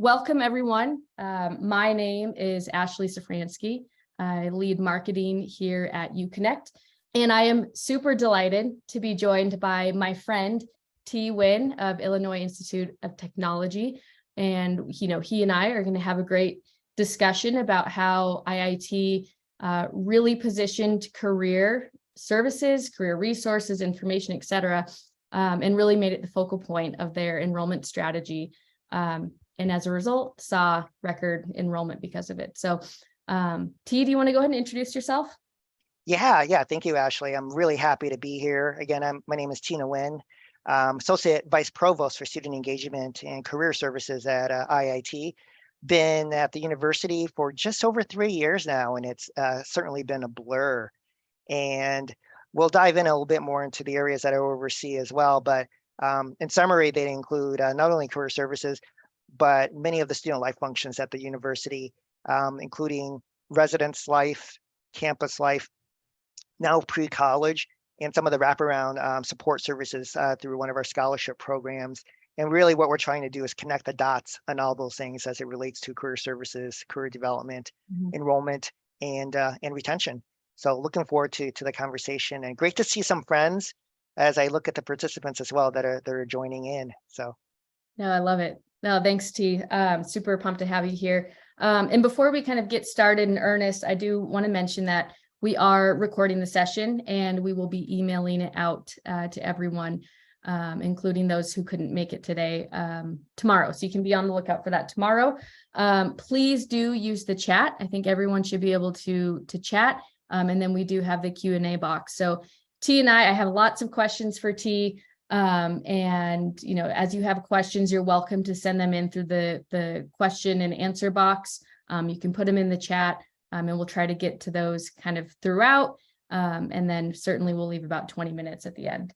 Welcome, everyone. My name is Ashley Safransky. I lead marketing here at UConnect, and I am super delighted to be joined by my friend, Nguyen of Illinois Institute of Technology. And, he and I are going to have a great discussion about how IIT really positioned career services, career resources, information, et cetera, and really made it the focal point of their enrollment strategy. And as a result, saw record enrollment because of it. So, T, do you want to go ahead and introduce yourself? Yeah. Thank you, Ashley. I'm really happy to be here. Again, my name is Nguyen, Associate Vice Provost for Student Engagement and Career Services at IIT. Been at the university for just over 3 years now, and it's certainly been a blur. And we'll dive in a little bit more into the areas that I oversee as well. But in summary, they include not only career services, but many of the student life functions at the university, including residence life, campus life, now pre-college, and some of the wraparound support services through one of our scholarship programs. And really what we're trying to do is connect the dots on all those things as it relates to career services, career development, enrollment, and retention. So looking forward to the conversation, and great to see some friends as I look at the participants as well that are joining in. So. No, I love it. No, thanks, T. Super pumped to have you here. And before we kind of get started in earnest, I do want to mention that we are recording the session and we will be emailing it out to everyone, including those who couldn't make it today, tomorrow. So you can be on the lookout for that tomorrow. Please do use the chat. I think everyone should be able to chat. And then we do have the Q&A box. So T and I have lots of questions for T. And, as you have questions, you're welcome to send them in through the question and answer box. You can put them in the chat, and we'll try to get to those kind of throughout. And then certainly we'll leave about 20 minutes at the end.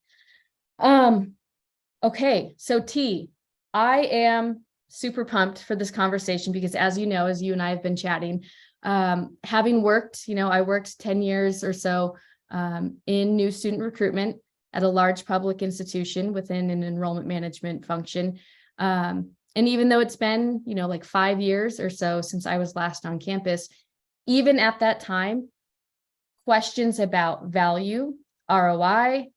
Okay, so T, I am super pumped for this conversation because as you know, as you and I have been chatting, having worked, I worked 10 years or so in new student recruitment at a large public institution within an enrollment management function. And even though it's been, like 5 years or so since I was last on campus, even at that time, questions about value, ROI,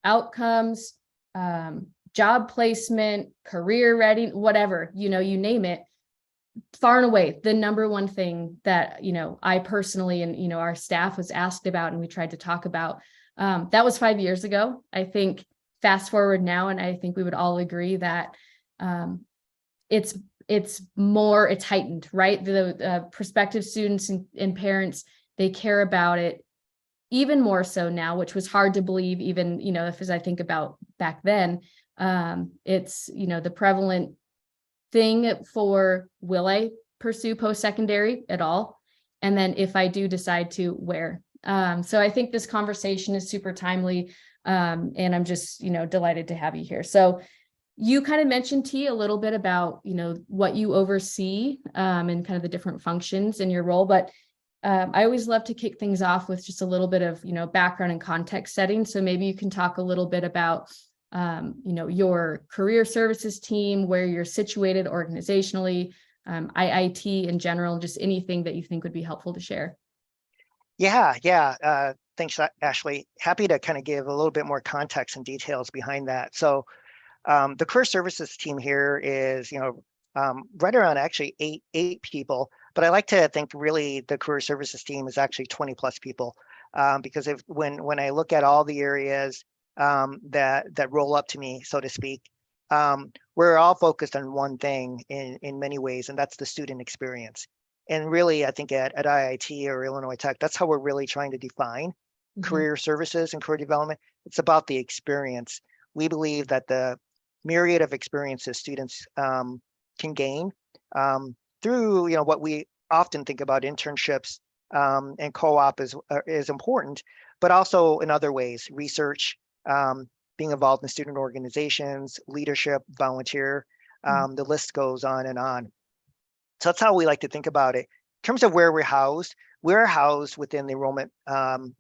outcomes, job placement, career ready, whatever, you name it, far and away, the number one thing that, I personally and, our staff was asked about and we tried to talk about. That was 5 years ago. I think fast forward now, and I think we would all agree that it's heightened, right? The prospective students and parents, they care about it even more so now, which was hard to believe even, as I think about back then. It's, the prevalent thing for, will I pursue post-secondary at all? And then if I do decide to, where? So I think this conversation is super timely, and I'm just, delighted to have you here. So you kind of mentioned, T, a little bit about, what you oversee and kind of the different functions in your role, but I always love to kick things off with just a little bit of, background and context setting. So maybe you can talk a little bit about, your career services team, where you're situated organizationally, IIT in general, just anything that you think would be helpful to share. Yeah. Thanks, Ashley. Happy to kind of give a little bit more context and details behind that. So the career services team here is, right around actually eight people, but I like to think really the career services team is actually 20 plus people, because when I look at all the areas that roll up to me, so to speak, we're all focused on one thing in many ways, and that's the student experience. And really, I think at IIT or Illinois Tech, that's how we're really trying to define career services and career development. It's about the experience. We believe that the myriad of experiences students can gain through, what we often think about internships and co-op is important, but also in other ways, research, being involved in student organizations, leadership, volunteer, the list goes on and on. So that's how we like to think about it. In terms of where we're housed within the enrollment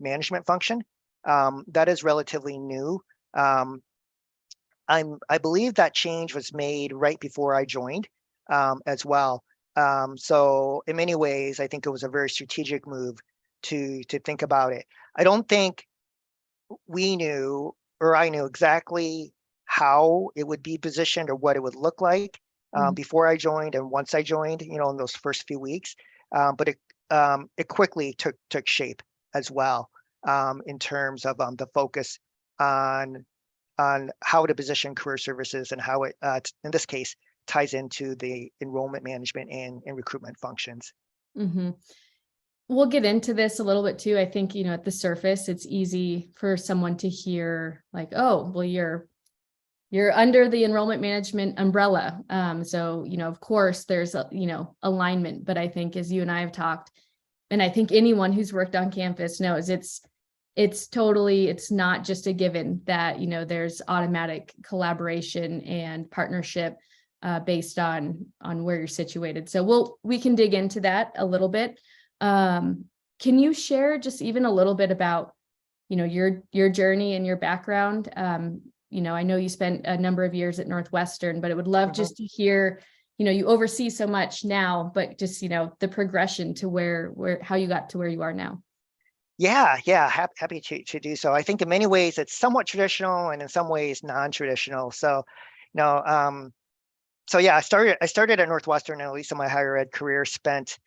management function. That is relatively new. I believe that change was made right before I joined. as well. So in many ways, I think it was a very strategic move to think about it. I don't think we knew, or I knew exactly how it would be positioned or what it would look like Mhm. before I joined and once I joined, in those first few weeks. But it quickly took shape as well, in terms of the focus on how to position career services and how it, in this case, ties into the enrollment management and recruitment functions. Mhm. We'll get into this a little bit too. I think, at the surface, it's easy for someone to hear like, oh, well, you're under the enrollment management umbrella. So, of course there's alignment, but I think as you and I have talked, and I think anyone who's worked on campus knows it's not just a given that, there's automatic collaboration and partnership based on where you're situated. So we can dig into that a little bit. Can you share just even a little bit about, your journey and your background? I know you spent a number of years at Northwestern, but I would love just to hear, you oversee so much now, but just, the progression to how you got to where you are now. Yeah, yeah, happy to do so. I think in many ways it's somewhat traditional and in some ways non-traditional. So, you know, um, so yeah, I started at Northwestern, and at least in my higher ed career, spent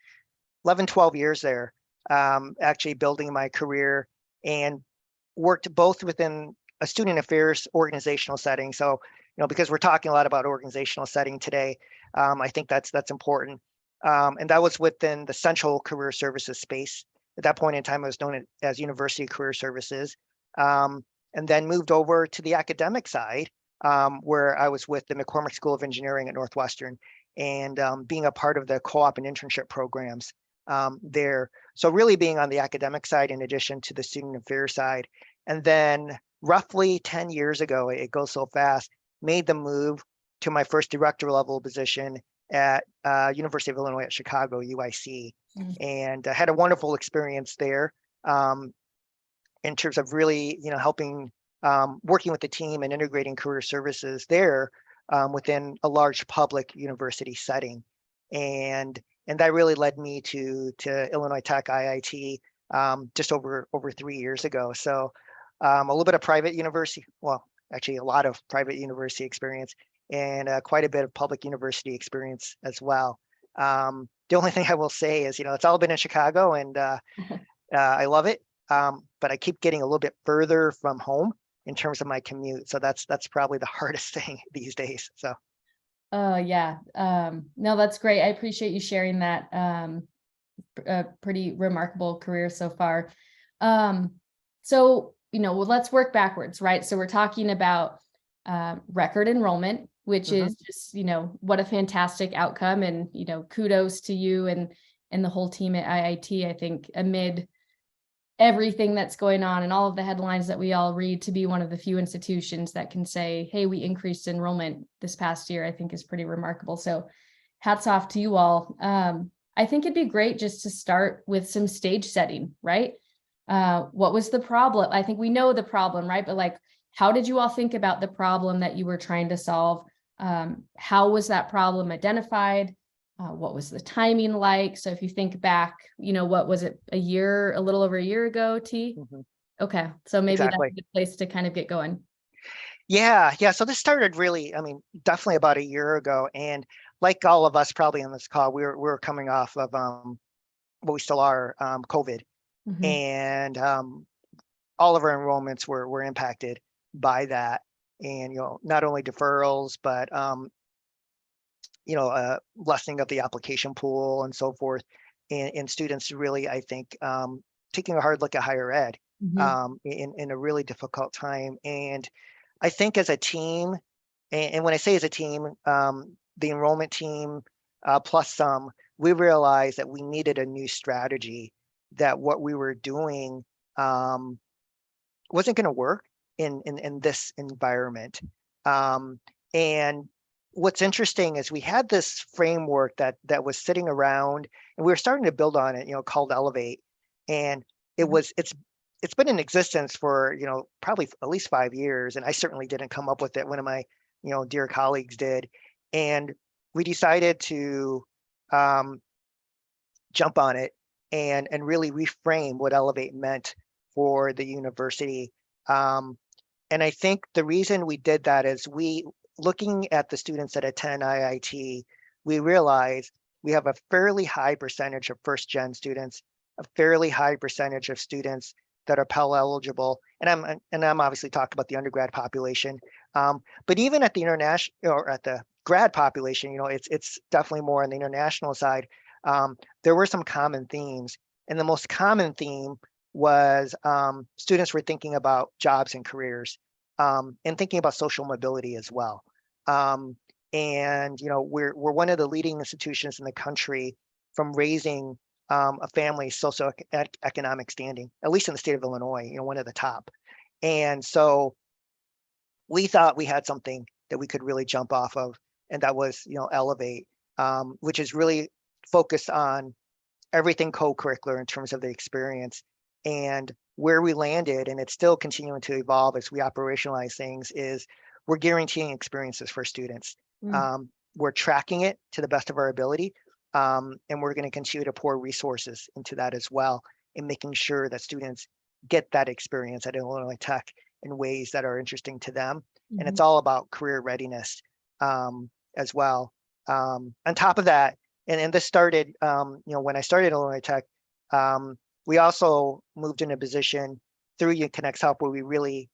11, 12 years there, actually building my career, and worked both within a student affairs organizational setting. So, because we're talking a lot about organizational setting today, I think that's important. And that was within the central career services space. At that point in time, it was known as University Career Services, and then moved over to the academic side, where I was with the McCormick School of Engineering at Northwestern, and being a part of the co-op and internship programs there. So really being on the academic side in addition to the student affairs side. And then roughly 10 years ago, it goes so fast, made the move to my first director level position at University of Illinois at Chicago, UIC, and had a wonderful experience there, in terms of really, helping, working with the team and integrating career services there, within a large public university setting. And that really led me to Illinois Tech IIT, just over 3 years ago. So a little bit of private university, well, actually a lot of private university experience, and quite a bit of public university experience as well. The only thing I will say is, it's all been in Chicago, and I love it. But I keep getting a little bit further from home in terms of my commute. So that's probably the hardest thing these days. So. Yeah. No, that's great. I appreciate you sharing that. A pretty remarkable career so far. So, well, let's work backwards, right? So we're talking about record enrollment, which is just, what a fantastic outcome. And, kudos to you and the whole team at IIT. I think amid everything that's going on and all of the headlines that we all read, to be one of the few institutions that can say, hey, we increased enrollment this past year, I think is pretty remarkable. So hats off to you all. I think it'd be great just to start with some stage setting, right? What was the problem? I think we know the problem, right? But like, how did you all think about the problem that you were trying to solve? How was that problem identified? What was the timing like? So if you think back, what was it, a little over a year ago, T? Okay. So maybe that's Exactly. a good place to kind of get going. Yeah, yeah. So this started really, definitely about a year ago. And like all of us probably on this call, we were coming off of what we still are, COVID. Mhm. And all of our enrollments were impacted by that. And not only deferrals, but lessening of the application pool and so forth. And students really, I think, taking a hard look at higher ed, Mhm. in a really difficult time. And I think as a team, and when I say as a team, the enrollment team, plus some, we realized that we needed a new strategy, that what we were doing, wasn't going to work in this environment. And what's interesting is we had this framework that was sitting around, and we were starting to build on it, called Elevate. And it's been in existence for, probably at least 5 years. And I certainly didn't come up with it. One of my, dear colleagues did. And we decided to jump on it and really reframe what Elevate meant for the university. And I think the reason we did that is looking at the students that attend IIT, we realize we have a fairly high percentage of first-gen students, a fairly high percentage of students that are Pell eligible, and I'm obviously talking about the undergrad population, but even at the international or at the grad population, it's definitely more on the international side. There were some common themes, and the most common theme was students were thinking about jobs and careers, and thinking about social mobility as well. And we're one of the leading institutions in the country from raising a family's socioeconomic standing, at least in the state of Illinois, one of the top. And so we thought we had something that we could really jump off of, and that was, Elevate, which is really focused on everything co-curricular in terms of the experience. And where we landed, and it's still continuing to evolve as we operationalize things, is we're guaranteeing experiences for students. We're tracking it to the best of our ability. And we're going to continue to pour resources into that as well, and making sure that students get that experience at Illinois Tech in ways that are interesting to them. And it's all about career readiness as well. On top of that, and this started, when I started Illinois Tech, we also moved in a position through UConnect's help where we really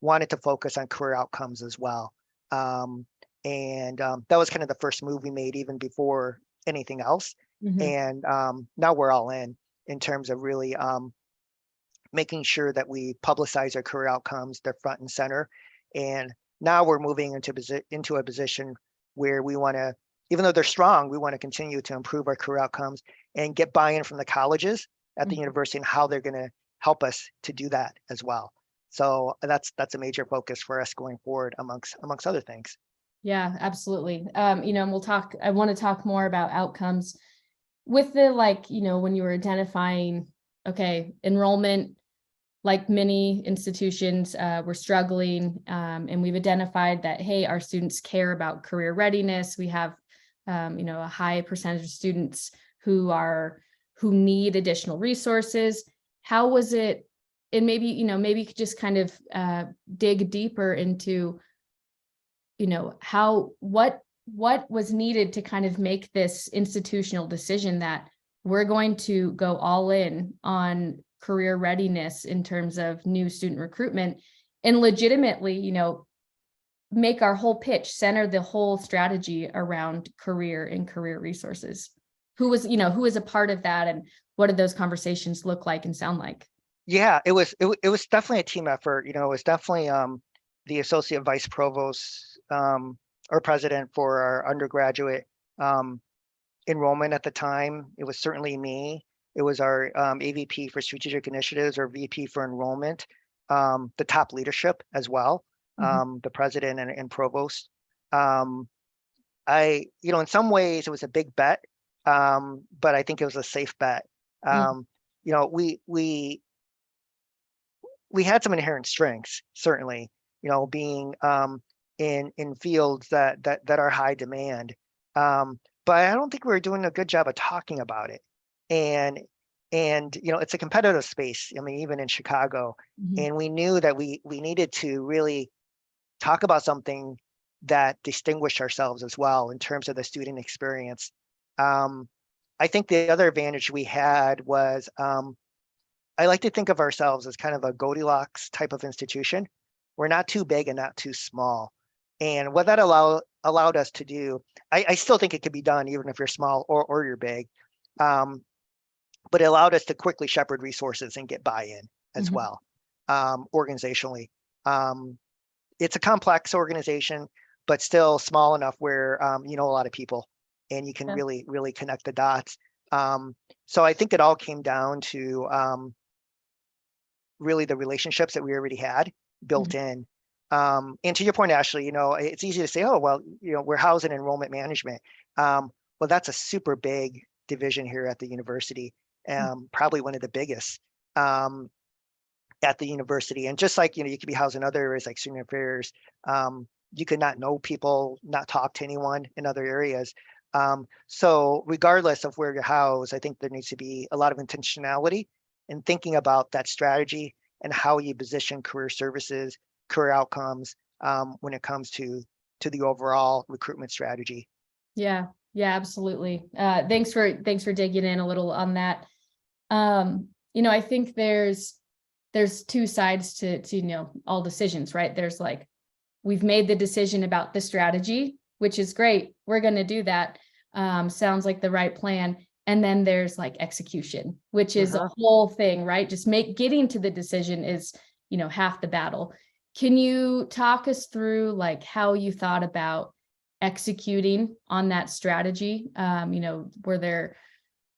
wanted to focus on career outcomes as well. And that was kind of the first move we made even before anything else. And now we're all in terms of really making sure that we publicize our career outcomes, they're front and center. And now we're moving into a position where we want to, even though they're strong, we want to continue to improve our career outcomes and get buy-in from the colleges at the university and how they're going to help us to do that as well. So that's a major focus for us going forward, amongst other things. Yeah, absolutely. And I want to talk more about outcomes with the, when you were identifying, okay, enrollment, like many institutions, we're struggling, and we've identified that, hey, our students care about career readiness. We have, a high percentage of students who need additional resources. How was it? And maybe you could just kind of dig deeper into, what was needed to kind of make this institutional decision that we're going to go all in on career readiness in terms of new student recruitment, and legitimately, make our whole pitch center the whole strategy around career and career resources. Who was a part of that, and what did those conversations look like and sound like? Yeah, it was definitely a team effort. It was definitely the associate vice provost or president for our undergraduate enrollment at the time. It was certainly me. It was our AVP for strategic initiatives, or VP for enrollment, the top leadership as well, the president and provost. In some ways it was a big bet, but I think it was a safe bet. We had some inherent strengths, certainly, being in fields that are high demand. But I don't think we were doing a good job of talking about it. And it's a competitive space. I mean, even in Chicago, and we knew that we needed to really talk about something that distinguished ourselves as well in terms of the student experience. I think the other advantage we had was I like to think of ourselves as kind of a Goldilocks type of institution. We're not too big and not too small. And what that allowed us to do, I still think it could be done even if you're small or you're big, but it allowed us to quickly shepherd resources and get buy-in as well, organizationally. It's a complex organization, but still small enough where a lot of people, and you can really connect the dots. So I think it all came down to really the relationships that we already had built in. And to your point, Ashley, it's easy to say, oh, well, we're housed in enrollment management. Well, that's a super big division here at the university, probably one of the biggest at the university. And just like, you could be housed in other areas like student affairs, you could not know people, not talk to anyone in other areas. So regardless of where you're housed, I think there needs to be a lot of intentionality in thinking about that strategy and how you position career services, career outcomes when it comes to the overall recruitment strategy. Yeah, yeah, absolutely. Thanks for digging in a little on that. I think there's two sides to all decisions, right? There's like, we've made the decision about the strategy, which is great. We're going to do that. Sounds like the right plan. And then there's like execution, which is a whole thing, right? Just getting to the decision is, half the battle. Can you talk us through like how you thought about executing on that strategy?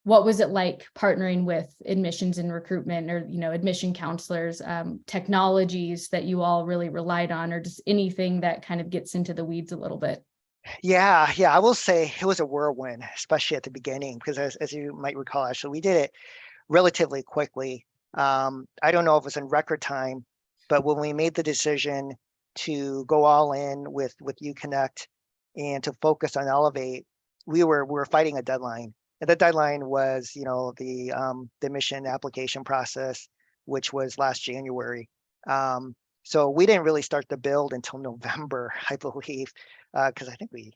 What was it like partnering with admissions and recruitment, or, admission counselors, technologies that you all really relied on, or just anything that kind of gets into the weeds a little bit? Yeah, I will say it was a whirlwind, especially at the beginning, because as you might recall, actually, we did it relatively quickly. I don't know if it was in record time, but when we made the decision to go all in with UConnect and to focus on Elevate, we were fighting a deadline. And the deadline was, the admission application process, which was last January. So we didn't really start the build until November, I believe, because I think we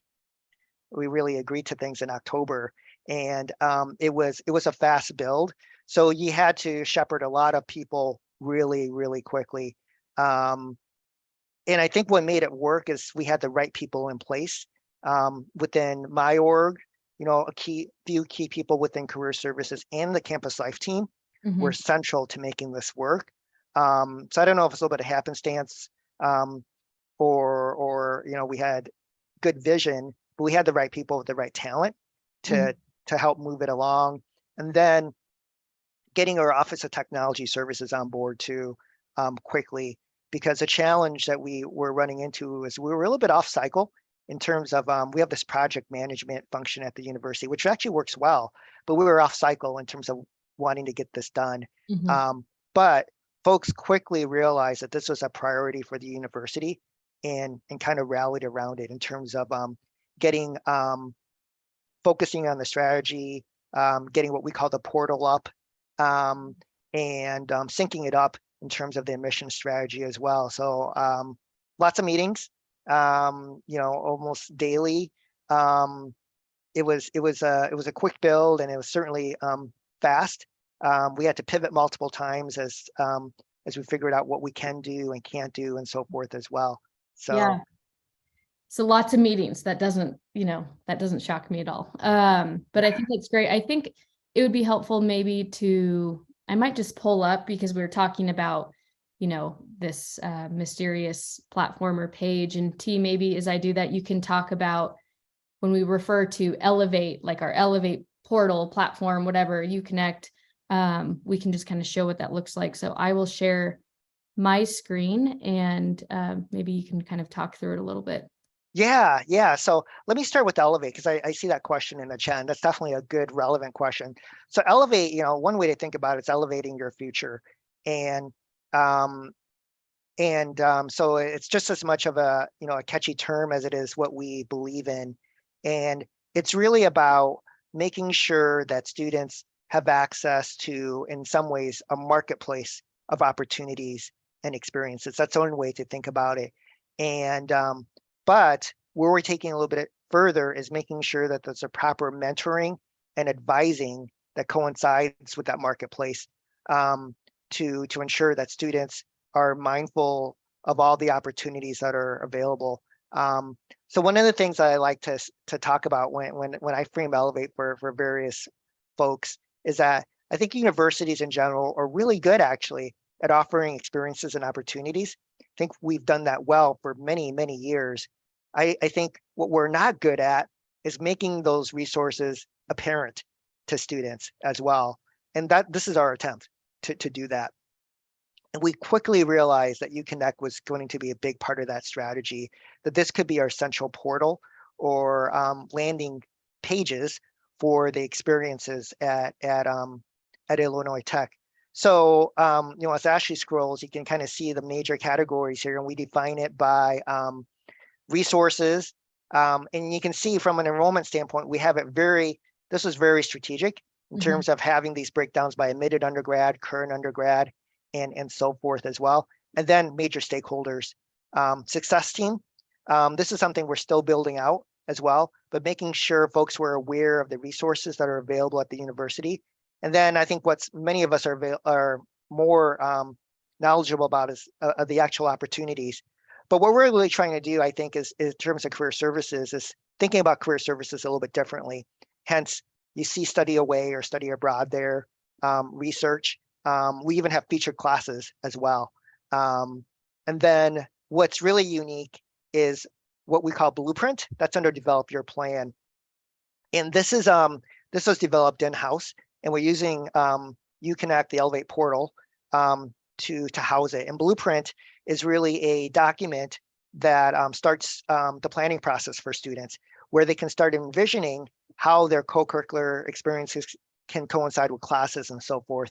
really agreed to things in October, and it was a fast build. So you had to shepherd a lot of people really, really quickly. And I think what made it work is we had the right people in place within my org. Few key people within career services and the campus life team were central to making this work. So I don't know if it's a little bit of happenstance, or we had good vision, but we had the right people with the right talent to help move it along. And then getting our Office of Technology Services on board too, quickly, because the challenge that we were running into is we were a little bit off cycle in terms of we have this project management function at the university, which actually works well, but we were off cycle in terms of wanting to get this done. But folks quickly realized that this was a priority for the university, and kind of rallied around it in terms of getting focusing on the strategy, getting what we call the portal up, and syncing it up in terms of the admission strategy as well. So lots of meetings, almost daily. It was a quick build, and it was certainly fast. We had to pivot multiple times as we figured out what we can do and can't do and so forth as well. So yeah. So lots of meetings. That doesn't shock me at all. But I think that's great. I think it would be helpful maybe I might just pull up, because we were talking about, this mysterious platform or page, and maybe as I do that, you can talk about when we refer to Elevate, like our Elevate portal platform, whatever, UConnect, we can just kind of show what that looks like. So I will share my screen, and maybe you can kind of talk through it a little bit. Yeah. So let me start with Elevate, because I see that question in the chat, and that's definitely a good, relevant question. So Elevate, one way to think about it's elevating your future. And so it's just as much of a catchy term as it is what we believe in. And it's really about making sure that students have access to, in some ways, a marketplace of opportunities and experiences. That's one way to think about it. And but where we're taking a little bit further is making sure that there's a proper mentoring and advising that coincides with that marketplace, to ensure that students are mindful of all the opportunities that are available. So one of the things that I like to talk about when I frame Elevate for various folks is that I think universities in general are really good, actually, at offering experiences and opportunities. I think we've done that well for many, many years. I think what we're not good at is making those resources apparent to students as well. And this is our attempt to do that. And we quickly realized that UConnect was going to be a big part of that strategy, that this could be our central portal or landing pages for the experiences at Illinois Tech. So, as Ashley scrolls, you can kind of see the major categories here, and we define it by resources. And you can see from an enrollment standpoint, we have it this is very strategic in terms of having these breakdowns by admitted undergrad, current undergrad, and so forth as well. And then major stakeholders, success team. This is something we're still building out as well, but making sure folks were aware of the resources that are available at the university. And then I think what's many of us are more knowledgeable about is the actual opportunities. But what we're really trying to do, I think, is in terms of career services, is thinking about career services a little bit differently. Hence, you see study away or study abroad there, research. We even have featured classes as well. And then what's really unique is what we call Blueprint. That's under Develop Your Plan. And this was developed in-house, and we're using UConnect, the Elevate portal, to house it. And Blueprint is really a document that starts the planning process for students, where they can start envisioning how their co-curricular experiences can coincide with classes and so forth.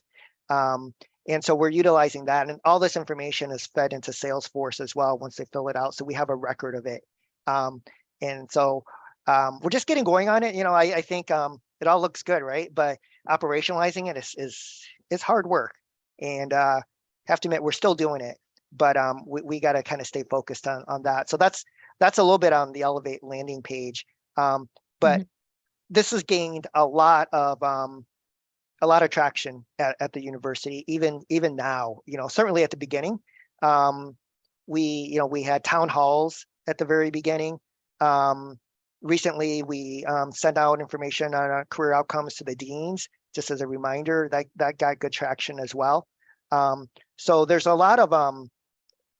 And so we're utilizing that, and all this information is fed into Salesforce as well once they fill it out. So we have a record of it. And so we're just getting going on it. I think it all looks good, right? But operationalizing it is hard work, and have to admit we're still doing it. But we got to kind of stay focused on that. So that's a little bit on the Elevate landing page. But this has gained a lot of traction at the university, even now. Certainly at the beginning, we had town halls at the very beginning. Recently, we sent out information on career outcomes to the deans, just as a reminder. That got good traction as well. So there's a lot of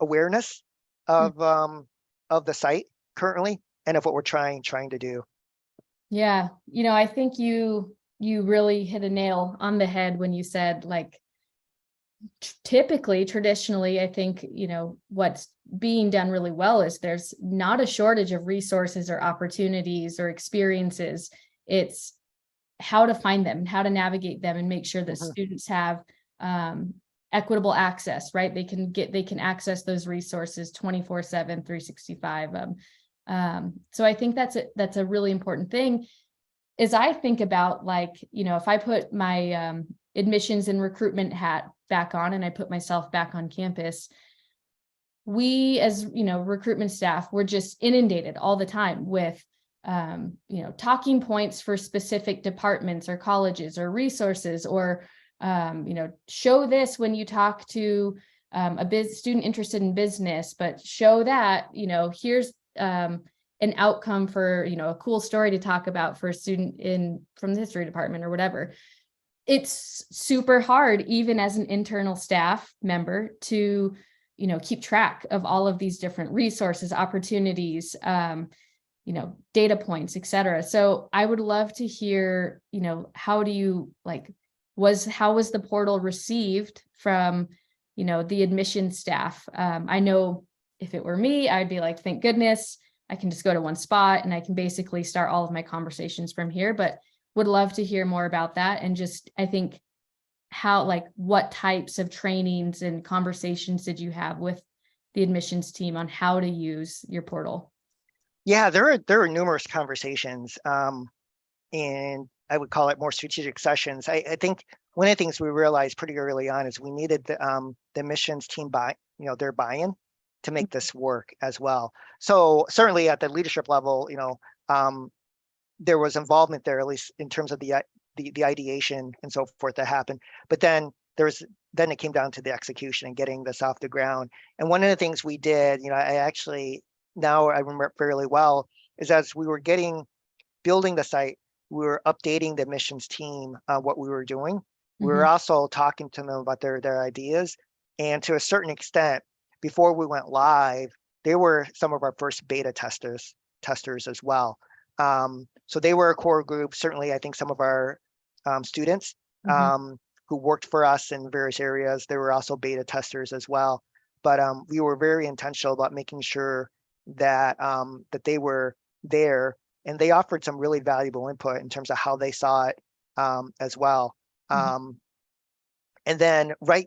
awareness of the site currently, and of what we're trying to do. Yeah, I think you really hit a nail on the head when you said, like, traditionally, I think, what's being done really well is there's not a shortage of resources or opportunities or experiences. It's how to find them and how to navigate them and make sure that students have equitable access, right? They can access those resources 24/7, 365. So I think that's a really important thing. As I think about, like, if I put my admissions and recruitment hat back on and I put myself back on campus, we as recruitment staff, we're just inundated all the time with talking points for specific departments or colleges or resources, or show this when you talk to a student interested in business, but show that here's an outcome for a cool story to talk about for a student from the history department or whatever. It's super hard, even as an internal staff member, to keep track of all of these different resources, opportunities, data points, etc. So I would love to hear, how was the portal received from the admissions staff? I know if it were me, I'd be like, thank goodness I can just go to one spot and I can basically start all of my conversations from here. But would love to hear more about that, and just, I think, what types of trainings and conversations did you have with the admissions team on how to use your portal? Yeah, there are numerous conversations, and I would call it more strategic sessions. I think one of the things we realized pretty early on is we needed the admissions team their buy-in to make this work as well. So certainly at the leadership level, there was involvement there, at least in terms of the ideation and so forth that happened. But then it came down to the execution and getting this off the ground. And one of the things we did, now I remember fairly well, is as we were building the site, we were updating the admissions team on what we were doing. We were also talking to them about their ideas. And to a certain extent, before we went live, they were some of our first beta testers as well. So they were a core group. Certainly, I think some of our students who worked for us in various areas, they were also beta testers as well. But we were very intentional about making sure that that they were there, and they offered some really valuable input in terms of how they saw it as well. And then I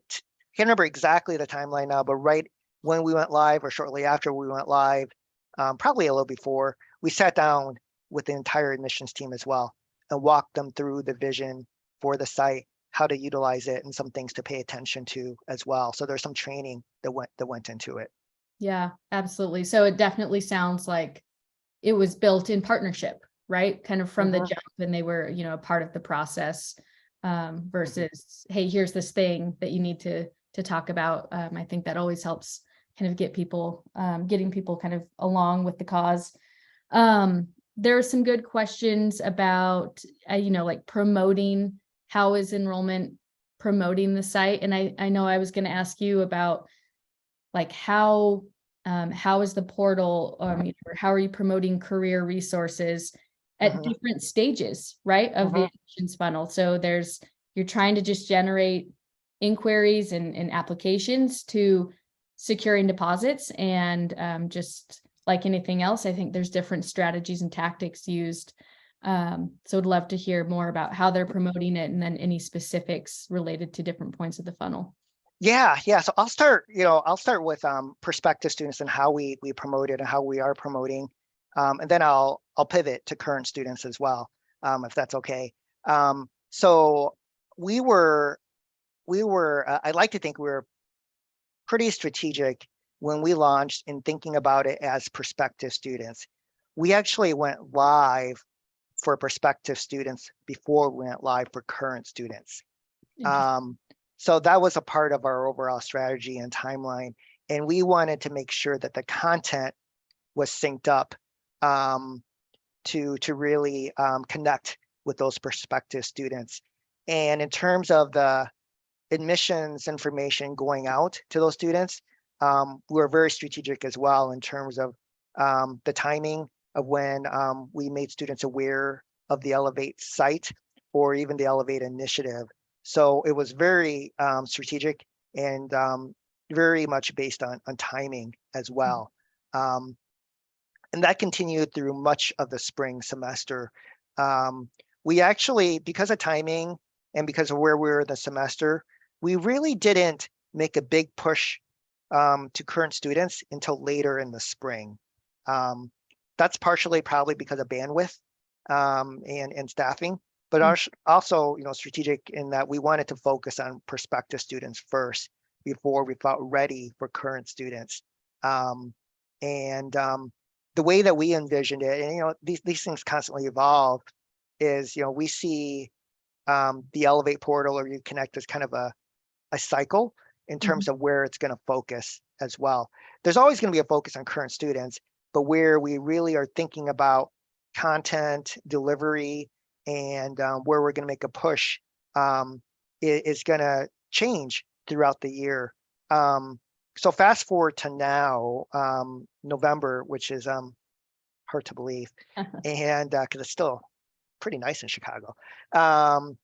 can't remember exactly the timeline now, but right when we went live or shortly after we went live, probably a little before, we sat down with the entire admissions team as well and walked them through the vision for the site, how to utilize it, and some things to pay attention to as well. So there's some training that went into it. Yeah, absolutely. So it definitely sounds like it was built in partnership, right? Kind of from the Mhm. jump, and they were, a part of the process, versus, hey, here's this thing that you need to talk about. I think that always helps kind of getting people kind of along with the cause. There are some good questions about, like promoting. How is enrollment promoting the site? And I know I was going to ask you about like how is the portal, or how are you promoting career resources at Mhm. different stages, right, of the Mhm. admissions funnel? So you're trying to just generate inquiries and applications to securing deposits, and just like anything else, I think there's different strategies and tactics used. So I'd love to hear more about how they're promoting it, and then any specifics related to different points of the funnel. Yeah. So I'll start with prospective students and how we promote it and how we are promoting. And then I'll pivot to current students as well, if that's okay. So we were I like to think we were pretty strategic when we launched in thinking about it as prospective students. We actually went live for prospective students before we went live for current students. Interesting. So that was a part of our overall strategy and timeline. And we wanted to make sure that the content was synced up, to really connect with those prospective students. And in terms of the admissions information going out to those students, we're very strategic as well in terms of the timing of when we made students aware of the Elevate site or even the Elevate initiative. So it was very strategic and very much based on timing as well. Um, and that continued through much of the spring semester. We actually, because of timing and because of where we were in the semester, we really didn't make a big push to current students until later in the spring. Um, that's partially probably because of bandwidth and staffing, but Mm. also strategic in that we wanted to focus on prospective students first before we felt ready for current students. And the way that we envisioned it, and these things constantly evolve, is we see the Elevate portal or you connect as kind of a cycle in terms Mhm. of where it's going to focus as well. There's always going to be a focus on current students, but where we really are thinking about content delivery and where we're going to make a push is going to change throughout the year. So fast forward to now, November, which is hard to believe, and because it's still pretty nice in Chicago. Um,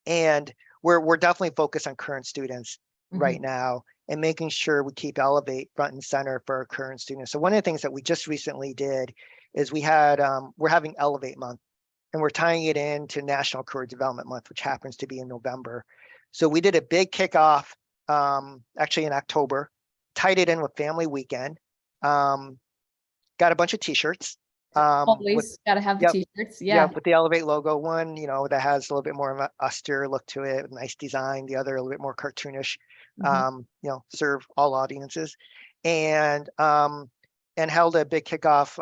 and we're definitely focused on current students Mhm. right now and making sure we keep Elevate front and center for our current students. So one of the things that we just recently did is we're having Elevate Month, and we're tying it into National Career Development Month, which happens to be in November. So we did a big kickoff actually in October, tied it in with Family Weekend, got a bunch of t-shirts with Always got to have the yep, t-shirts. yeah, Yeah. with the Elevate logo. One, that has a little bit more of an austere look to it, nice design. The other, a little bit more cartoonish. Mhm. Serve all audiences, and held a big kickoff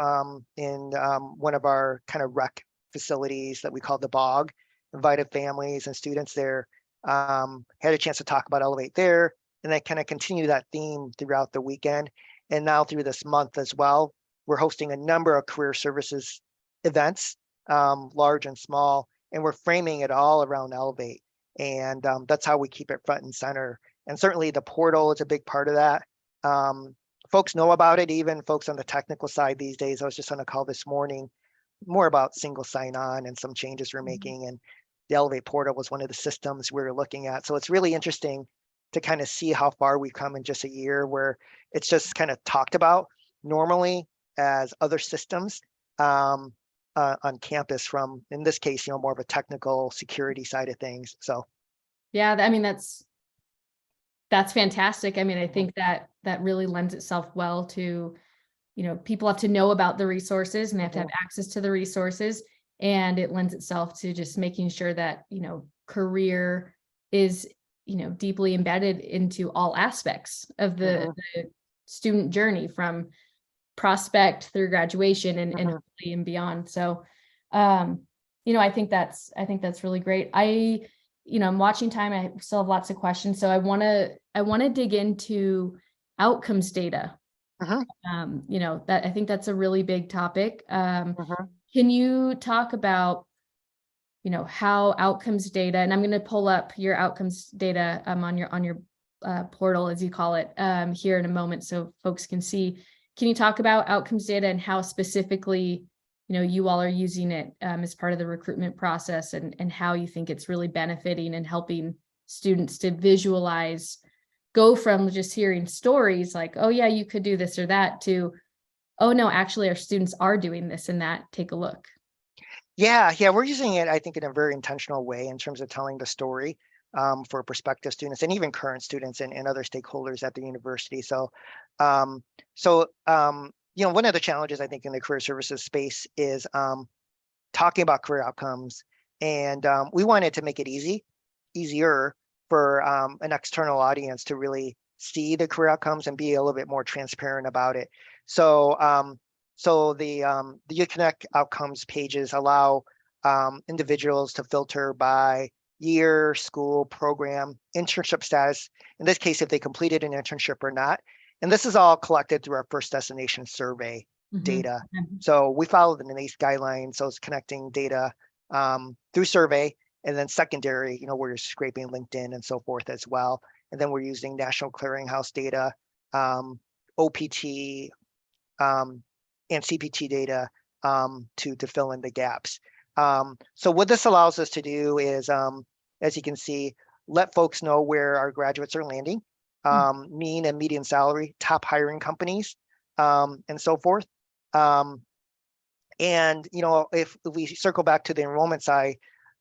in one of our kind of rec facilities that we call the Bog. Invited families and students there. Had a chance to talk about Elevate there, and then kind of continue that theme throughout the weekend, and now through this month as well. We're hosting a number of career services events, large and small, and we're framing it all around Elevate. And that's how we keep it front and center. And certainly the portal is a big part of that. Folks know about it, even folks on the technical side these days. I was just on a call this morning, more about single sign-on and some changes we're making. And the Elevate portal was one of the systems we were looking at. So it's really interesting to kind of see how far we've come in just a year, where it's just kind of talked about normally as other systems on campus from, in this case, more of a technical security side of things. So Yeah. I mean, that's fantastic. I mean, I mhm, think that really lends itself well to people have to know about the resources and they have to have access to the resources. And it lends itself to just making sure that, career is, deeply embedded into all aspects of the student journey, from prospect through graduation and hopefully and beyond. So, I think that's really great. I'm watching time. I still have lots of questions. So I want to dig into outcomes data. That I think that's a really big topic. Can you talk about, how outcomes data, and I'm going to pull up your outcomes data on your portal, as you call it, here in a moment, so folks can see. Can you talk about outcomes data and how specifically, you all are using it as part of the recruitment process, and how you think it's really benefiting and helping students to visualize, go from just hearing stories like, oh yeah, you could do this or that, to, oh no, actually our students are doing this and that, take a look. Yeah, we're using it, I think, in a very intentional way in terms of telling the story for prospective students and even current students and other stakeholders at the university. So, one of the challenges I think in the career services space is talking about career outcomes, and we wanted to make it easier for an external audience to really see the career outcomes and be a little bit more transparent about it. So, the UConnect outcomes pages allow individuals to filter by year, school, program, internship status. In this case, if they completed an internship or not. And this is all collected through our first destination survey data. So we follow the NACE guidelines. So it's connecting data through survey, and then secondary, we're scraping LinkedIn and so forth as well. And then we're using National Clearinghouse data, OPT, and CPT data to fill in the gaps. So what this allows us to do is, as you can see, let folks know where our graduates are landing, mean and median salary, top hiring companies, and so forth. And if we circle back to the enrollment side,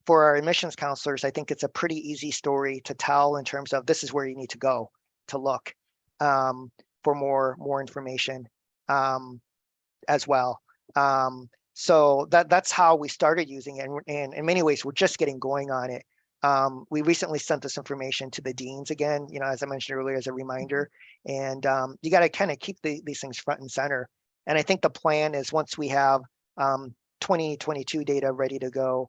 for our admissions counselors, I think it's a pretty easy story to tell in terms of this is where you need to go to look for more information as well. So that's how we started using it, and in many ways we're just getting going on it. We recently sent this information to the deans again, as I mentioned earlier, as a reminder. And you got to kind of keep these things front and center. And I think the plan is, once we have 2022 data ready to go,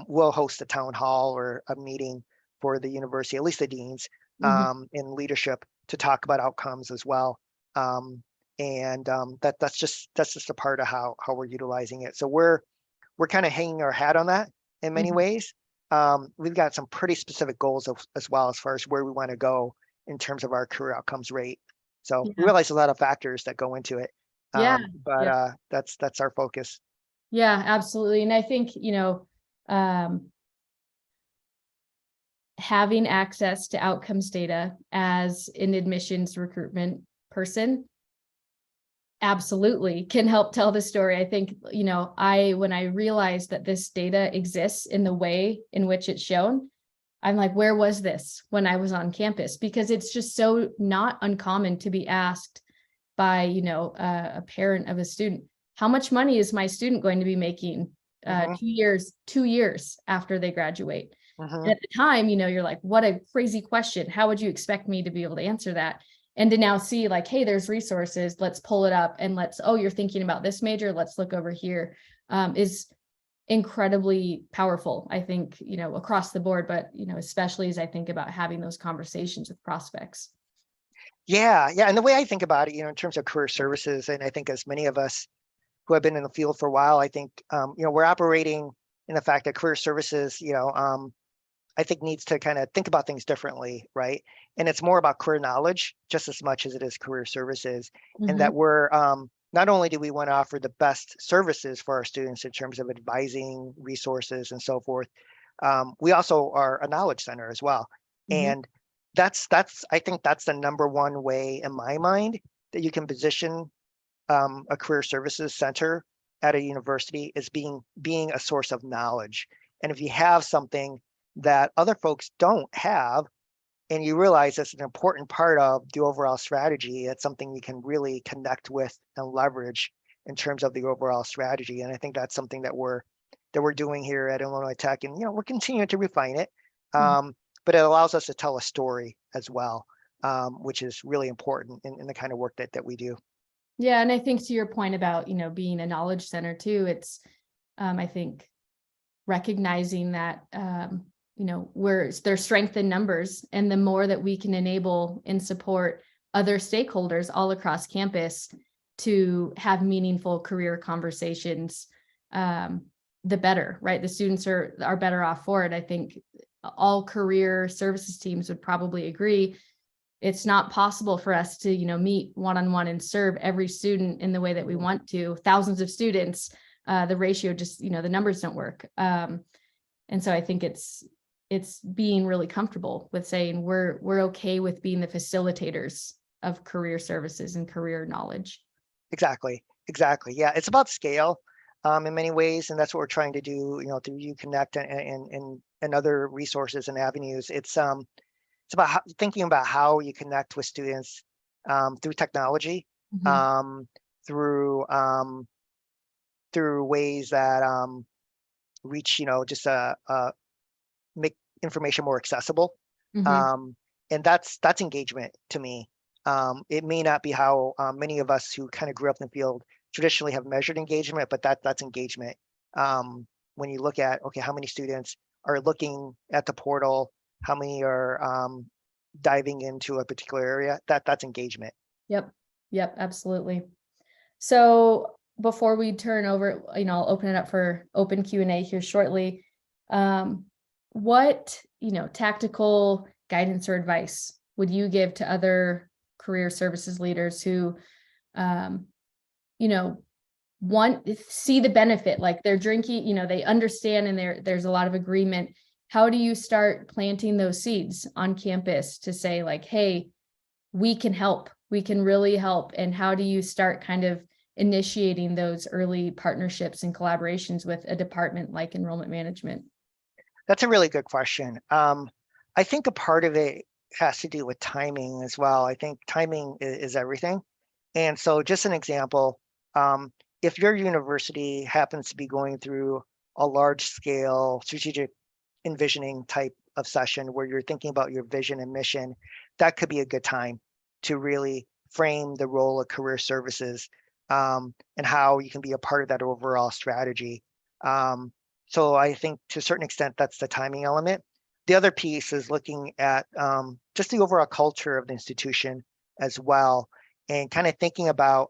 we'll host a town hall or a meeting for the university, at least the deans, in leadership, to talk about outcomes as well. That's just a part of how we're utilizing it. So we're kind of hanging our hat on that in many ways. We've got some pretty specific goals as well, as far as where we want to go in terms of our career outcomes rate. So we realize a lot of factors that go into it. But that's our focus. Yeah, absolutely. And I think, having access to outcomes data as an admissions recruitment person absolutely can help tell the story. I think, when I realized that this data exists in the way in which it's shown, I'm like, where was this when I was on campus? Because it's just so not uncommon to be asked by, a parent of a student, how much money is my student going to be making 2 years after they graduate? And at the time, you're like, what a crazy question. How would you expect me to be able to answer that? And to now see like, hey, there's resources, let's pull it up, and you're thinking about this major, let's look over here, is incredibly powerful, I think, across the board, but, especially as I think about having those conversations with prospects. Yeah. And the way I think about it, in terms of career services, and I think as many of us who have been in the field for a while, I think, we're operating in the fact that career services, I think needs to kind of think about things differently, right? And it's more about career knowledge just as much as it is career services. And that we're, not only do we want to offer the best services for our students in terms of advising, resources, and so forth, we also are a knowledge center as well. And I think that's the number one way in my mind that you can position a career services center at a university, is being a source of knowledge. And if you have something that other folks don't have, and you realize it's an important part of the overall strategy. It's something you can really connect with and leverage in terms of the overall strategy. And I think that's something that we're doing here at Illinois Tech, and we're continuing to refine it. But it allows us to tell a story as well, which is really important in the kind of work that we do. Yeah, and I think to your point about being a knowledge center too, it's I think recognizing that there's strength in numbers, and the more that we can enable and support other stakeholders all across campus to have meaningful career conversations, the better, right? The students are better off for it. I think all career services teams would probably agree. It's not possible for us to, meet one-on-one and serve every student in the way that we want to. Thousands of students, the ratio just, the numbers don't work. And so I think it's being really comfortable with saying we're okay with being the facilitators of career services and career knowledge. Exactly. Yeah, it's about scale in many ways, and that's what we're trying to do, through UConnect and other resources and avenues. It's about thinking about how you connect with students through technology, through ways that reach, just make information more accessible. And that's engagement to me. It may not be how many of us who kind of grew up in the field traditionally have measured engagement, but that's engagement. When you look at, okay, how many students are looking at the portal, how many are diving into a particular area, that's engagement. Yep, absolutely. So before we turn over, I'll open it up for open Q&A here shortly. What, tactical guidance or advice would you give to other career services leaders who, see the benefit, like they're drinking, they understand, and there's a lot of agreement. How do you start planting those seeds on campus to say, like, hey, we can help, we can really help? And how do you start kind of initiating those early partnerships and collaborations with a department like enrollment management? That's a really good question. I think a part of it has to do with timing as well. I think timing is everything. And so just an example, if your university happens to be going through a large scale strategic envisioning type of session where you're thinking about your vision and mission, that could be a good time to really frame the role of career services and how you can be a part of that overall strategy. So I think to a certain extent, that's the timing element. The other piece is looking at just the overall culture of the institution as well, and kind of thinking about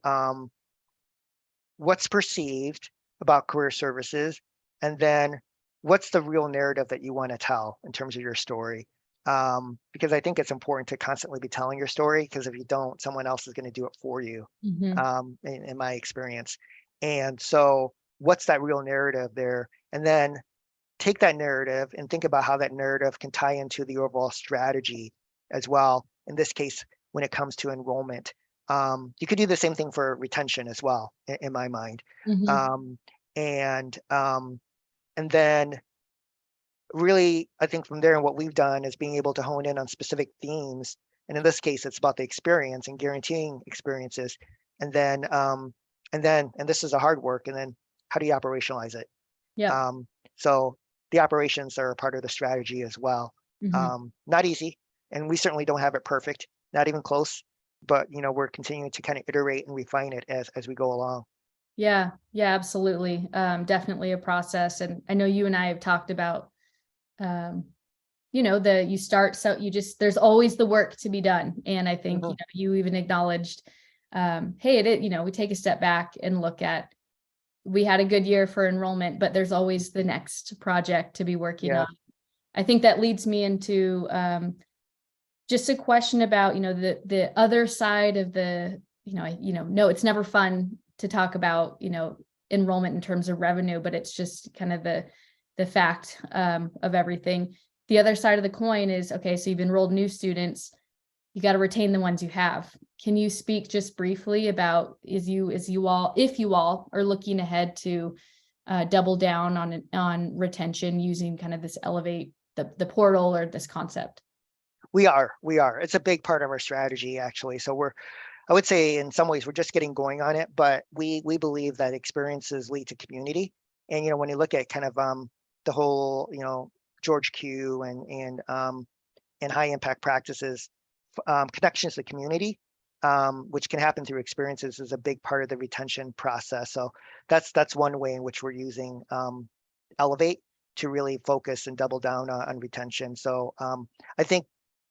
what's perceived about career services, and then what's the real narrative that you want to tell in terms of your story. Because I think it's important to constantly be telling your story, because if you don't, someone else is going to do it for you, in my experience. And so what's that real narrative there? And then take that narrative and think about how that narrative can tie into the overall strategy as well. In this case, when it comes to enrollment, you could do the same thing for retention as well, in my mind. And then really, I think from there, and what we've done is being able to hone in on specific themes. And in this case, it's about the experience and guaranteeing experiences. And then this is a hard work. And then how do you operationalize it? So the operations are a part of the strategy as well. Not easy, and we certainly don't have it perfect, not even close. But we're continuing to kind of iterate and refine it as we go along. Yeah, absolutely. Definitely a process. And I know you and I have talked about, you start, so there's always the work to be done. And I think, you even acknowledged, hey, we take a step back and look at, we had a good year for enrollment, but there's always the next project to be working on. I think that leads me into just a question about, the other side of the, no, it's never fun to talk about, enrollment in terms of revenue, but it's just kind of the fact of everything. The other side of the coin is, okay, so you've enrolled new students, you got to retain the ones you have. Can you speak just briefly about, if you all are looking ahead to double down on retention using kind of this elevate the portal or this concept? We are. It's a big part of our strategy, actually. So I would say in some ways we're just getting going on it, but we believe that experiences lead to community. And when you look at kind of the whole George Q and high impact practices, connections to community, which can happen through experiences, is a big part of the retention process. So that's one way in which we're using Elevate to really focus and double down on retention. So I think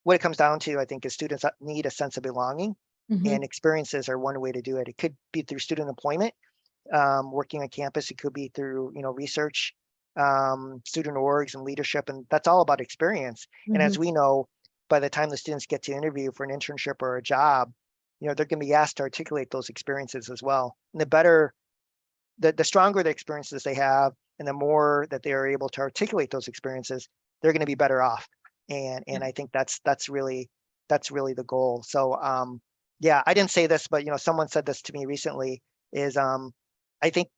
what it comes down to, I think, is students need a sense of belonging, and experiences are one way to do it. It could be through student employment, working on campus. It could be through research, student orgs and leadership, and that's all about experience. And as we know, by the time the students get to interview for an internship or a job, they're going to be asked to articulate those experiences as well. And the stronger the experiences they have, and the more that they are able to articulate those experiences, they're going to be better off. And I think that's really the goal. So yeah, I didn't say this, but someone said this to me recently, is I think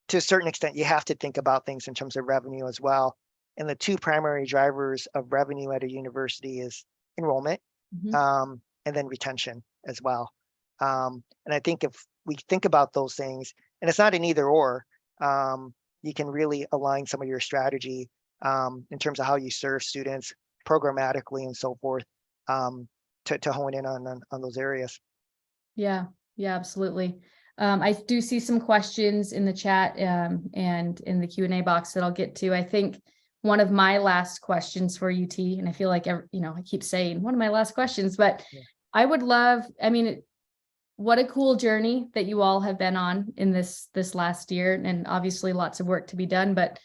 to a certain extent you have to think about things in terms of revenue as well. And the two primary drivers of revenue at a university is enrollment, and then retention as well. And I think if we think about those things, and it's not an either or, you can really align some of your strategy in terms of how you serve students programmatically and so forth, to hone in on those areas. Yeah, absolutely. I do see some questions in the chat and in the Q&A box that I'll get to. I think one of my last questions for UT, and I feel like I keep saying one of my last questions, but I would love, what a cool journey that you all have been on in this last year, and obviously lots of work to be done, but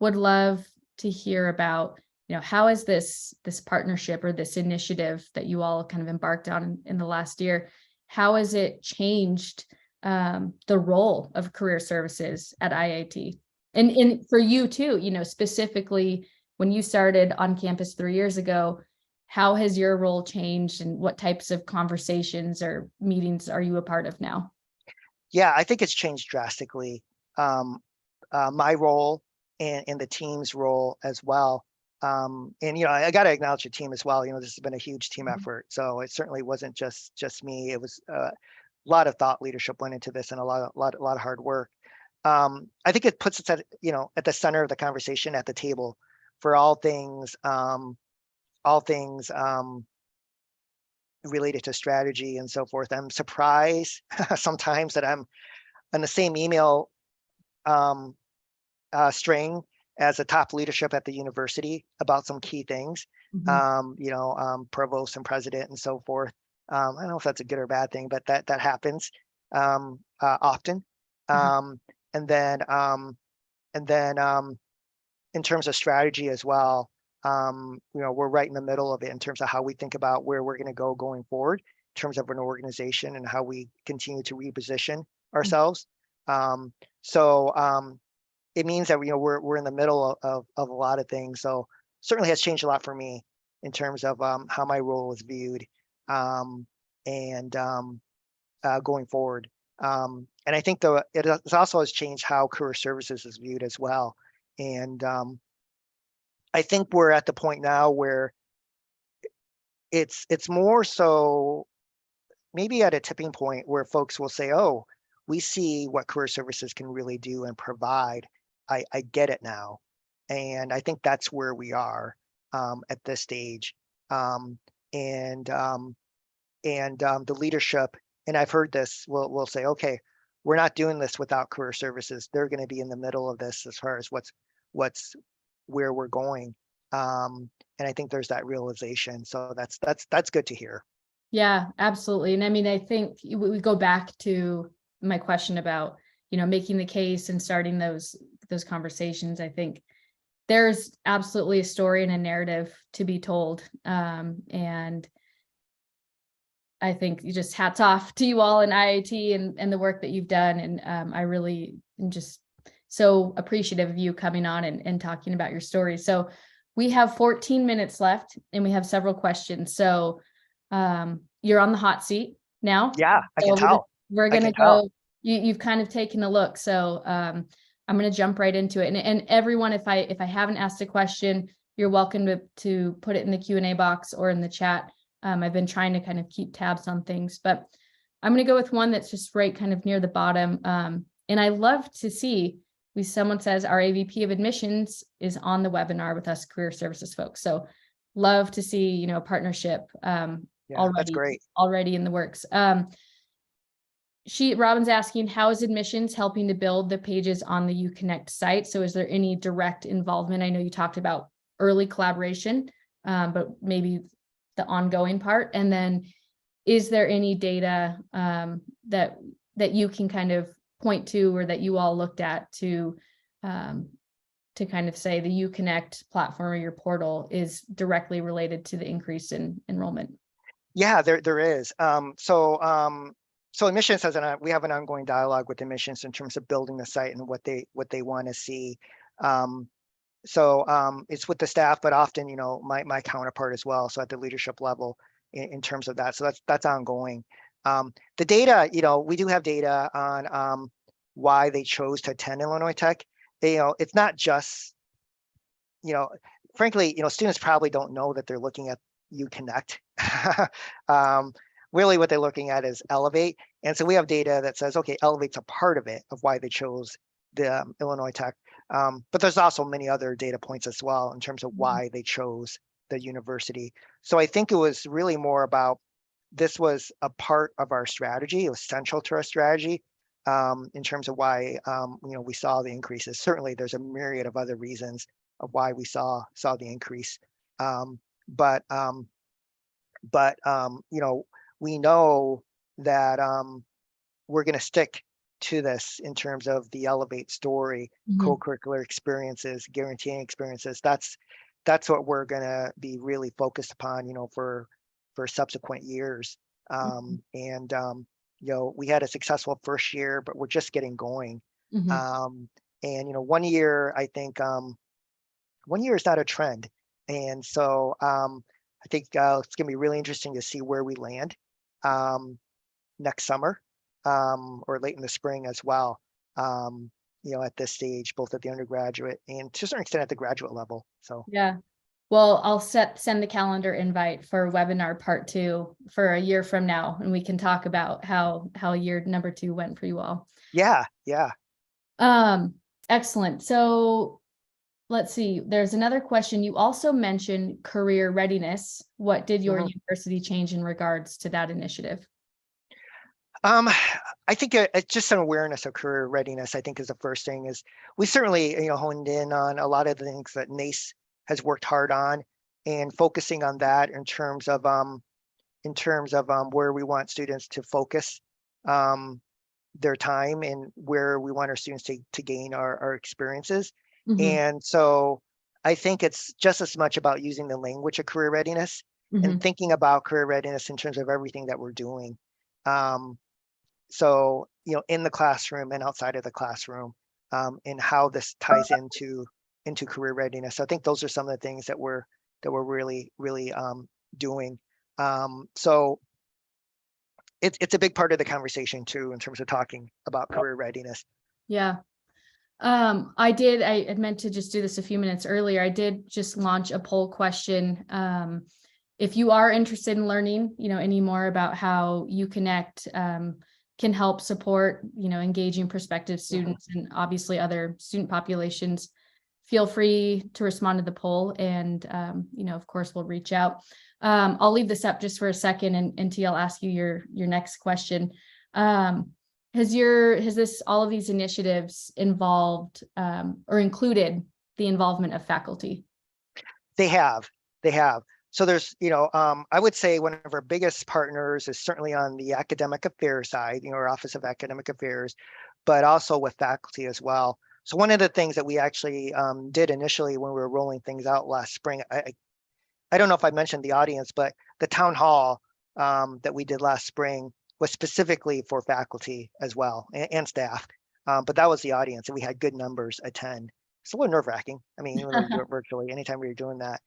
would love to hear about, how is this partnership or this initiative that you all kind of embarked on in the last year, how has it changed the role of career services at IIT? And for you too, specifically when you started on campus 3 years ago, how has your role changed, and what types of conversations or meetings are you a part of now? Yeah, I think it's changed drastically. My role and the team's role as well. And I got to acknowledge the team as well. This has been a huge team effort. So it certainly wasn't just me. It was a lot of thought leadership went into this, and a lot of hard work. I think it puts us at the center of the conversation at the table for all things related to strategy and so forth. I'm surprised sometimes that I'm on the same email string as the top leadership at the university about some key things, provost and president and so forth. I don't know if that's a good or bad thing, but that happens often. And then in terms of strategy as well, we're right in the middle of it in terms of how we think about where we're going to going forward in terms of an organization, and how we continue to reposition ourselves. So it means that we're in the middle of a lot of things. So certainly has changed a lot for me in terms of how my role is viewed, and going forward. And I think it also has changed how career services is viewed as well. And I think we're at the point now where it's more so maybe at a tipping point where folks will say, oh, we see what career services can really do and provide. I get it now. And I think that's where we are at this stage. And the leadership, and I've heard this, will say, okay, we're not doing this without career services. They're going to be in the middle of this as far as where we're going. And I think there's that realization. So that's good to hear. Yeah, absolutely. And I think we go back to my question about, making the case and starting those conversations. I think there's absolutely a story and a narrative to be told. And I think just hats off to you all in IIT and the work that you've done. And I really am just so appreciative of you coming on and talking about your story. So we have 14 minutes left, and we have several questions. So you're on the hot seat now. Yeah, I can tell. We're going to go. You've kind of taken a look. So I'm going to jump right into it. And everyone, if I haven't asked a question, you're welcome to put it in the Q&A box or in the chat. I've been trying to kind of keep tabs on things, but I'm going to go with one that's just right kind of near the bottom. And I love to see someone says our AVP of admissions is on the webinar with us career services folks. So love to see, you know, a partnership That's great. already in the works. Robin's asking, how is admissions helping to build the pages on the UConnect site? So is there any direct involvement? I know you talked about early collaboration, but maybe the ongoing part. And then is there any data that you can kind of point to, or that you all looked at to kind of say the UConnect platform or your portal is directly related to the increase in enrollment? Yeah, there is. So admissions we have an ongoing dialogue with admissions in terms of building the site and what they want to see. It's with the staff, but often, you know, my counterpart as well. So at the leadership level in terms of that. So that's ongoing. The data, you know, we do have data on why they chose to attend Illinois Tech. You know, it's not just, you know, frankly, you know, students probably don't know that they're looking at UConnect. Really what they're looking at is Elevate. And so we have data that says, okay, Elevate's a part of it, of why they chose the Illinois Tech. But there's also many other data points as well in terms of why they chose the university. So I think it was really more about, this was a part of our strategy. It was central to our strategy in terms of why you know, we saw the increases. Certainly there's a myriad of other reasons of why we saw the increase. But you know, we know that we're going to stick to this in terms of the Elevate story, co-curricular experiences, guaranteeing experiences. That's what we're going to be really focused upon, you know, for subsequent years. And you know, we had a successful first year, but we're just getting going. And you know, 1 year, I think 1 year is not a trend. And so I think it's going to be really interesting to see where we land next summer or late in the spring as well. You know, at this stage, both at the undergraduate and to a certain extent at the graduate level. So yeah. Well, I'll send the calendar invite for webinar part 2 for a year from now, and we can talk about how year number 2 went for you all. Yeah. Excellent. So let's see, there's another question. You also mentioned career readiness. What did your university change in regards to that initiative? I think it's just an awareness of career readiness, I think, is the first thing. Is we certainly, you know, honed in on a lot of the things that NACE has worked hard on, and focusing on that in terms of where we want students to focus their time and where we want our students to gain our experiences. And so I think it's just as much about using the language of career readiness and thinking about career readiness in terms of everything that we're doing. So, you know, in the classroom and outside of the classroom, and how this ties into career readiness. So I think those are some of the things that we're really doing. So it's a big part of the conversation too, in terms of talking about career readiness. Yeah. I had meant to just do this a few minutes earlier. I did just launch a poll question. If you are interested in learning, you know, any more about how UConnect can help support, you know, engaging prospective students and obviously other student populations, feel free to respond to the poll, and you know, of course, we'll reach out. I'll leave this up just for a second, and T, I'll ask you your next question. Has all of these initiatives involved or included the involvement of faculty? They have. So there's, you know, I would say one of our biggest partners is certainly on the academic affairs side, you know, our Office of Academic Affairs, but also with faculty as well. So one of the things that we actually did initially when we were rolling things out last spring, I don't know if I mentioned the audience, but the town hall that we did last spring was specifically for faculty as well, and staff. But that was the audience, and we had good numbers attend. It's a little nerve-wracking. I mean, even though we do it virtually, anytime we were doing that.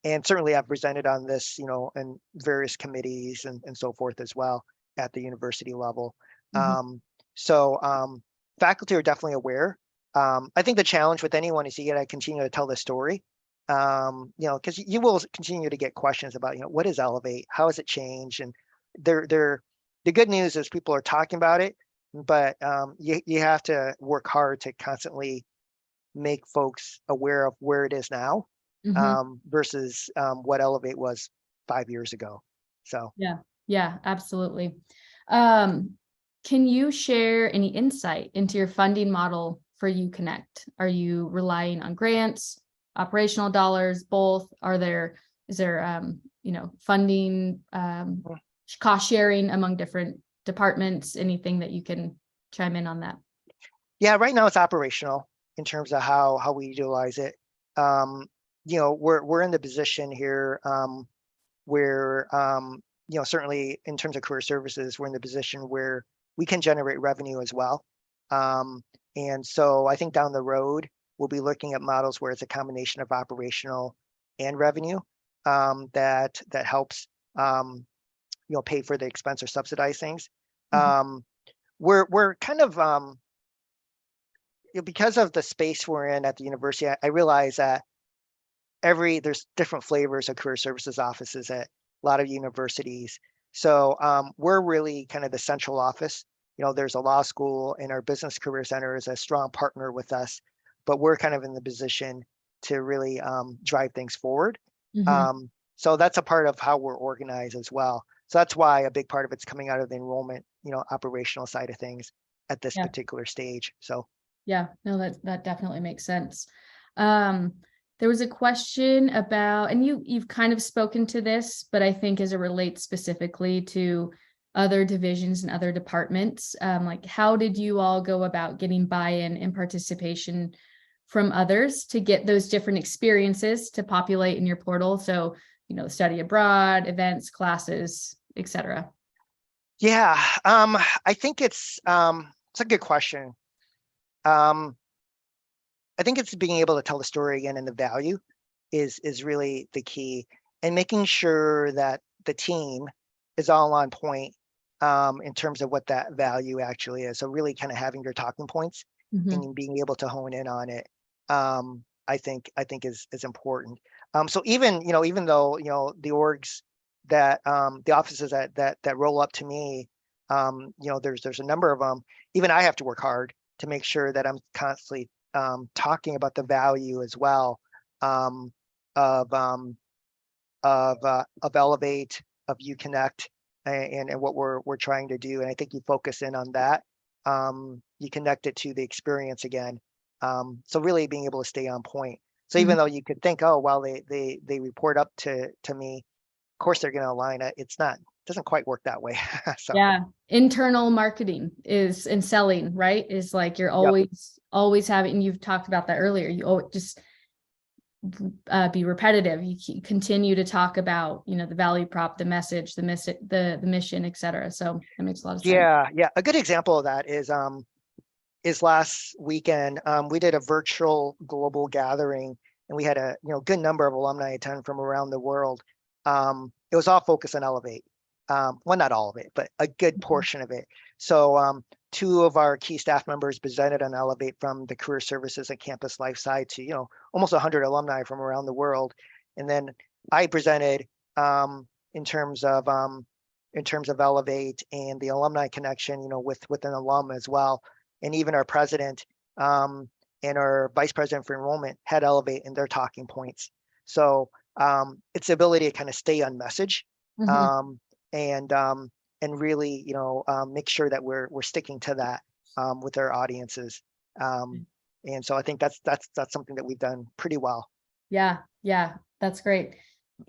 And certainly I've presented on this, you know, in various committees and so forth as well at the university level. Faculty are definitely aware. I think the challenge with anyone is you got to continue to tell the story. because you will continue to get questions about, what is Elevate? How has it changed? And the good news is people are talking about it, but you have to work hard to constantly make folks aware of where it is now, Mhm. versus what Elevate was 5 years ago. So. Yeah, absolutely. Um, can you share any insight into your funding model for UConnect? Are you relying on grants, operational dollars, both? Is there funding, cost sharing among different departments? Anything that you can chime in on that? Yeah, right now it's operational in terms of how we utilize it. We're in the position here, where certainly in terms of career services, we're in the position where we can generate revenue as well. And so I think down the road we'll be looking at models where it's a combination of operational and revenue, that helps pay for the expense or subsidize things. Mhm. We're kind of because of the space we're in at the university, I realize that there's different flavors of career services offices at a lot of universities. So we're really kind of the central office. There's a law school, and our business career center is a strong partner with us, but we're kind of in the position to really drive things forward. Mhm. So that's a part of how we're organized as well. So that's why a big part of it's coming out of the enrollment, operational side of things at this Yeah. particular stage. So. Yeah, no, that definitely makes sense. Um, there was a question about, and you've kind of spoken to this, but I think as it relates specifically to other divisions and other departments, like how did you all go about getting buy-in and participation from others to get those different experiences to populate in your portal? So, study abroad, events, classes, etc. Yeah, I think it's a good question. Um, I think it's being able to tell the story again, and the value is really the key, and making sure that the team is all on point, in terms of what that value actually is. So really kind of having your talking points Mhm. and being able to hone in on it. I think is important. So even though the orgs that the offices that roll up to me, there's a number of them. Even I have to work hard to make sure that I'm constantly talking about the value as well, um, of Elevate, of UConnect, and what we're trying to do. And I think you focus in on that. You connect it to the experience again. So really being able to stay on point. So Mhm. even though you could think, oh well, they report up to me, of course they're going to align it. It's not. It doesn't quite work that way. So. Yeah. Internal marketing is in selling, right? Is like you're Yep. always having, and you've talked about that earlier. You always just be repetitive. You continue to talk about, the value prop, the message, the mission, etc. So that makes a lot of sense. Yeah. A good example of that is last weekend. We did a virtual global gathering, and we had a good number of alumni attend from around the world. It was all focused on Elevate. Well, not all of it, but a good Mhm. portion of it. So two of our key staff members presented on Elevate from the career services and campus life side to almost 100 alumni from around the world, and then I presented in terms of Elevate and the alumni connection, with an alum as well. And even our president, and our vice president for enrollment had Elevate in their talking points. So it's the ability to kind of stay on message, Mhm. um, and really make sure that we're sticking to that with our audiences. And so I think that's something that we've done pretty well. Yeah, that's great.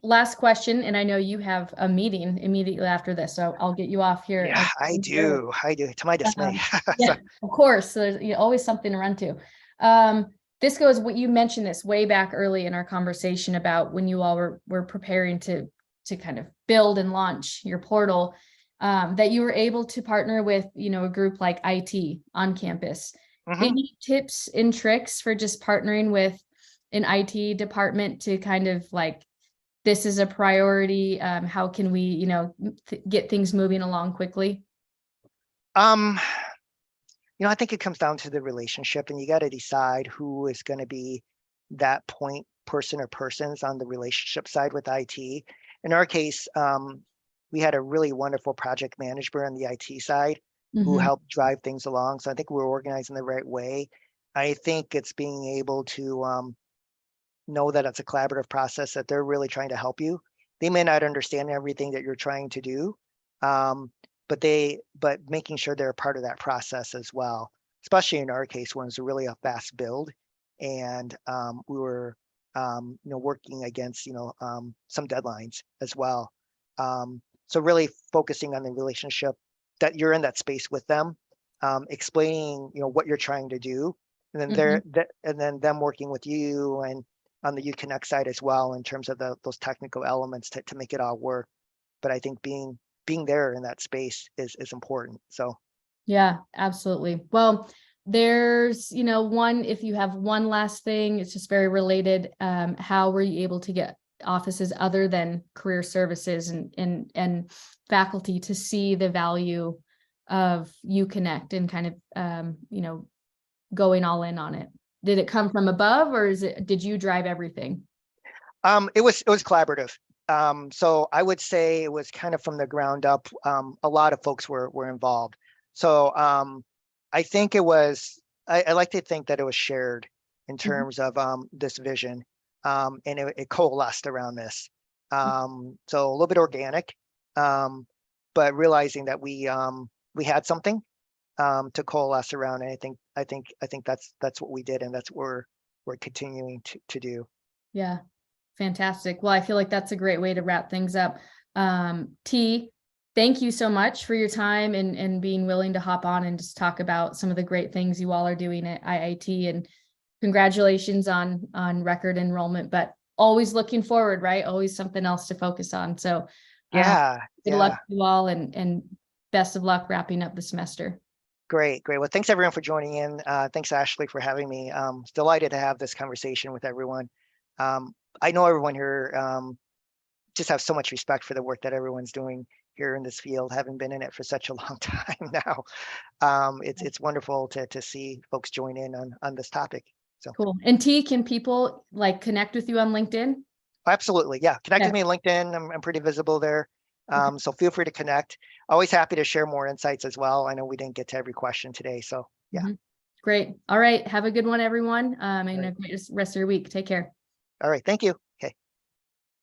Last question, and I know you have a meeting immediately after this, so I'll get you off here. Yeah, I do, to my dismay. Um, So. yeah, of course. So there's always something to run to. This goes what you mentioned this way back early in our conversation about when you all were preparing to kind of build and launch your portal, that you were able to partner with, a group like IT on campus. Mhm. Any tips and tricks for just partnering with an IT department to kind of like, this is a priority? How can we, get things moving along quickly? um I think it comes down to the relationship, and you got to decide who is going to be that point person or persons on the relationship side with IT. In our case, we had a really wonderful project manager on the IT side who Mhm. helped drive things along. So I think we're organized in the right way. I think it's being able to know that it's a collaborative process, that they're really trying to help you. They may not understand everything that you're trying to do, but making sure they're a part of that process as well. Especially in our case, when it's really a fast build, and we were working against some deadlines as well. So really focusing on the relationship, that you're in that space with them, explaining what you're trying to do, and then Mhm. and then them working with you and on the Uconnect side as well in terms of those technical elements to make it all work. But I think being there in that space is important. So Yeah, absolutely. Well, there's, one, if you have one last thing, it's just very related. How were you able to get offices other than career services and faculty to see the value of Uconnect and kind of, going all in on it? Did it come from above, or did you drive everything? it was collaborative. So I would say it was kind of from the ground up. A lot of folks were involved. So I think it was. I like to think that it was shared in Mhm. terms of this vision, and it coalesced around this. So a little bit organic, um, but realizing that we had something to coalesce around, and I think that's what we did, and that's what we're continuing to do. Yeah. Fantastic. Well, I feel like that's a great way to wrap things up. T, thank you so much for your time and being willing to hop on and just talk about some of the great things you all are doing at IIT, and congratulations on record enrollment, but always looking forward, right? Always something else to focus on. So Yeah, good luck yeah. to you all, and best of luck wrapping up the semester. Great, great. Well, thanks everyone for joining in. Thanks, Ashley, for having me. Delighted to have this conversation with everyone. I know everyone here just have so much respect for the work that everyone's doing here in this field, having been in it for such a long time now. It's wonderful to see folks join in on this topic. So Cool. And T, can people like connect with you on LinkedIn? absolutely, yeah. Connect with Yeah. me on LinkedIn. I'm pretty visible there. Okay. So feel free to connect. Always happy to share more insights as well. I know we didn't get to every question today, so yeah. Mhm. Great. All right. Have a good one, everyone. All And a right. great rest of your week. Take care. All right. Thank you.